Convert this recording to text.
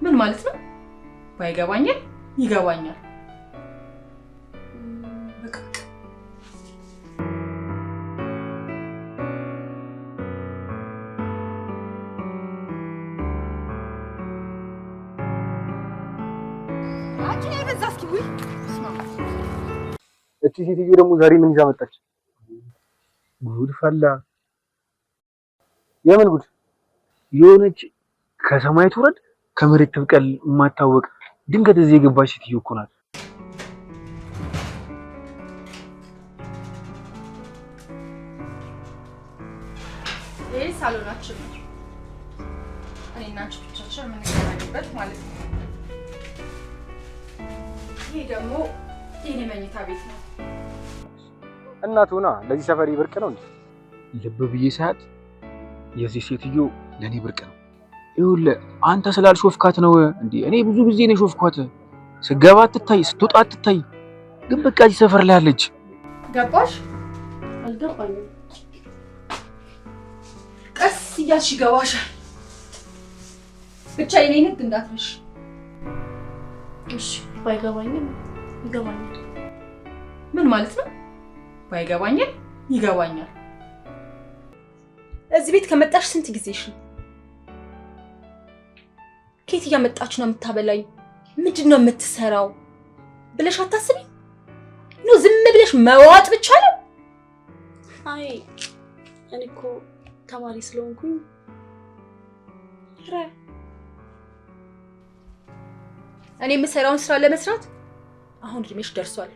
ምን ማለት ነው? ባይገባኝም ይገባኛል። በቃ እቺ ሴትዮ ደግሞ ዛሬ ምን ይዛ መጣች? ጉድ ፈላ። የምን ጉድ? የሆነች ከሰማይ ትውረድ ከመሬት ትብቀል የማታወቅ ድንገት እዚህ የገባች ሴትዮ እኮ ናት። ይሄ ሳሎናችን ነው። እኔና አንቺ ብቻችን የምንገናኝበት ማለት ነው። ይሄ ደግሞ የኔ መኝታ ቤት ነው። እናቱና ለዚህ ሰፈር ብርቅ ነው እንዴ? ልብ ብዬ ሳያት የዚህ ሴትዮ ለኔ ብርቅ ነው። ይኸውልህ አንተ ስላልሾፍካት ነው እንዴ? እኔ ብዙ ጊዜ ነው ሾፍኳት። ስገባ አትታይ፣ ስትወጣ አትታይ፣ ግን በቃ እዚህ ሰፈር ላይ አለች። ገባሽ? አልገባኝም። ቀስ እያልሽ ይገባሻል። ብቻ የኔን ህግ እንዳትረሽ እሺ? ባይገባኝም ይገባኛል። ምን ማለት ነው? ባይገባኝም ይገባኛል። እዚህ ቤት ከመጣሽ ስንት ጊዜሽ ነው? ከየት እያመጣች ነው የምታበላኝ? ምንድነው የምትሰራው ብለሽ አታስቢ? ነው ዝም ብለሽ መዋጥ ብቻ ነው? አይ እኔ እኮ ተማሪ ስለሆንኩኝ እኔ የምሰራውን ስራ ለመስራት አሁን እድሜሽ ደርሷል።